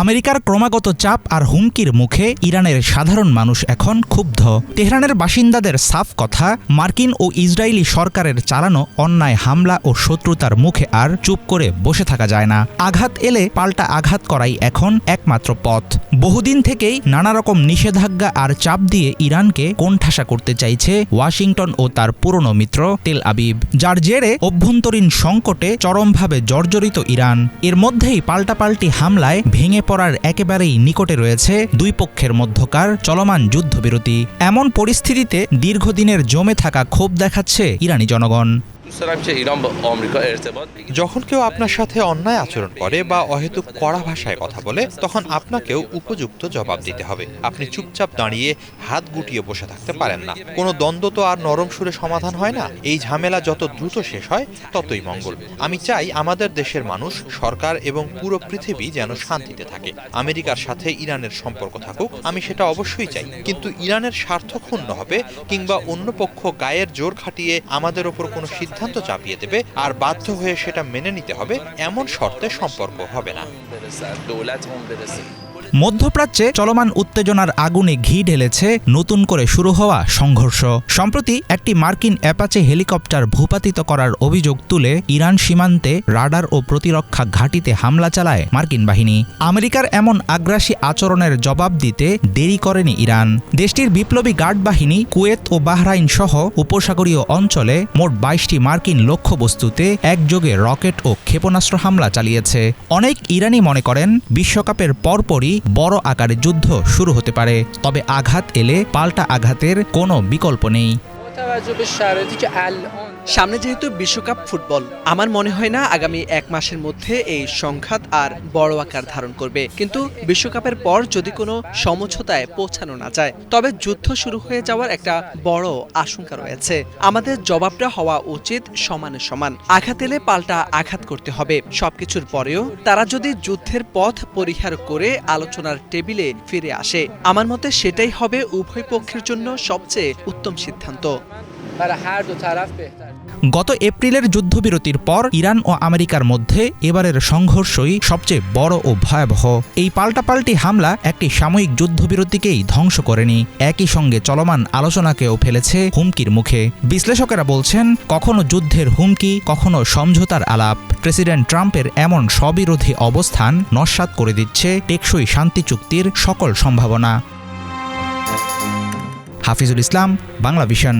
আমেরিকার ক্রমাগত চাপ আর হুমকির মুখে ইরানের সাধারণ মানুষ এখন ক্ষুব্ধ। তেহরানের বাসিন্দাদের সাফ কথা, মার্কিন ও ইসরায়েলি সরকারের চালানো অন্যায় হামলা ও শত্রুতার মুখে আর চুপ করে বসে থাকা যায় না। আঘাত এলে পাল্টা আঘাত করাই এখন একমাত্র পথ। বহুদিন থেকেই নানা রকম নিষেধাজ্ঞা আর চাপ দিয়ে ইরানকে কোণঠাসা করতে চাইছে ওয়াশিংটন ও তার পুরনো মিত্র তেল আবিব, যার জেরে অভ্যন্তরীণ সংকটে চরমভাবে জর্জরিত ইরান। এর মধ্যেই পাল্টাপাল্টি হামলায় ভেঙে পড়ার একেবারেই নিকটে রয়েছে দুই পক্ষের মধ্যকার চলমান যুদ্ধবিরতি। এমন পরিস্থিতিতে দীর্ঘদিনের জমে থাকা ক্ষোভ দেখাচ্ছে ইরানি জনগণ। যখন কেউ আপনার সাথে অন্যায় আচরণ করে বা অহেতুক কড়া ভাষায় কথা বলে, তখন আপনাকেও উপযুক্ত জবাব দিতে হবে। আপনি চুপচাপ দাঁড়িয়ে হাত গুটিয়ে বসে থাকতে পারেন না। কোনো দ্বন্দ্ব তো আর নরম সুরে সমাধান হয় না। এই ঝামেলা যত দ্রুত শেষ হয় ততই মঙ্গল। আমি চাই আমাদের দেশের মানুষ, সরকার এবং পুরো পৃথিবী যেন শান্তিতে থাকে। আমেরিকার সাথে ইরানের সম্পর্ক থাকুক, আমি সেটা অবশ্যই চাই, কিন্তু ইরানের স্বার্থ ক্ষুণ্ণ হবে কিংবা অন্য পক্ষ গায়ের জোর খাটিয়ে আমাদের ওপর কোনো সিদ্ধান্ত চাপিয়ে দেবে আর বাধ্য হয়ে সেটা মেনে নিতে হবে, এমন শর্তে সম্পর্ক হবে না। মধ্যপ্রাচ্যে চলমান উত্তেজনার আগুনে ঘি ঢেলেছে নতুন করে শুরু হওয়া সংঘর্ষ। সম্প্রতি একটি মার্কিন অ্যাপাচে হেলিকপ্টার ভূপাতিত করার অভিযোগ তুলে ইরান সীমান্তে রাডার ও প্রতিরক্ষা ঘাঁটিতে হামলা চালায় মার্কিন বাহিনী। আমেরিকার এমন আগ্রাসী আচরণের জবাব দিতে দেরি করেনি ইরান। দেশটির বিপ্লবী গার্ড বাহিনী কুয়েত ও বাহরাইন সহ উপসাগরীয় অঞ্চলে মোট ২২টি মার্কিন লক্ষ্যবস্তুতে একযোগে রকেট ও ক্ষেপণাস্ত্র হামলা চালিয়েছে। অনেক ইরানি মনে করেন বিশ্বকাপের পরপরই বড় আকারে যুদ্ধ শুরু হতে পারে, তবে আঘাত এলে পাল্টা আঘাতের কোনো বিকল্প নেই। সামনে যেহেতু বিশ্বকাপ ফুটবল, আমার মনে হয় না আগামী ১ মাসের মধ্যে এই সংঘাত আর বড় আকার ধারণ করবে। কিন্তু বিশ্বকাপের পর যদি কোনো সমঝোতায় পৌঁছানো না যায়, তবে যুদ্ধ শুরু হয়ে যাওয়ার একটা বড় আশঙ্কা রয়েছে। আমাদের জবাবটা হওয়া উচিত সমানে সমান। আঘাত এলে পাল্টা আঘাত করতে হবে। সবকিছুর পরেও তারা যদি যুদ্ধের পথ পরিহার করে আলোচনার টেবিলে ফিরে আসে, আমার মতে সেটাই হবে উভয় পক্ষের জন্য সবচেয়ে উত্তম সিদ্ধান্ত। গত এপ্রিলের যুদ্ধবিরতির পর ইরান ও আমেরিকার মধ্যে এবারের সংঘর্ষই সবচেয়ে বড় ও ভয়াবহ। এই পাল্টাপাল্টি হামলা একটি সাময়িক যুদ্ধবিরতিকেই ধ্বংস করেনি, একই সঙ্গে চলমান আলোচনাকেও ফেলেছে হুমকির মুখে। বিশ্লেষকেরা বলছেন, কখনো যুদ্ধের হুমকি, কখনো সমঝোতার আলাপ। প্রেসিডেন্ট ট্রাম্পের এমন স্ববিরোধী অবস্থান নস্যাৎ করে দিচ্ছে টেকসই শান্তি চুক্তির সকল সম্ভাবনা। হাফিজুল ইসলাম, বাংলা ভিশন।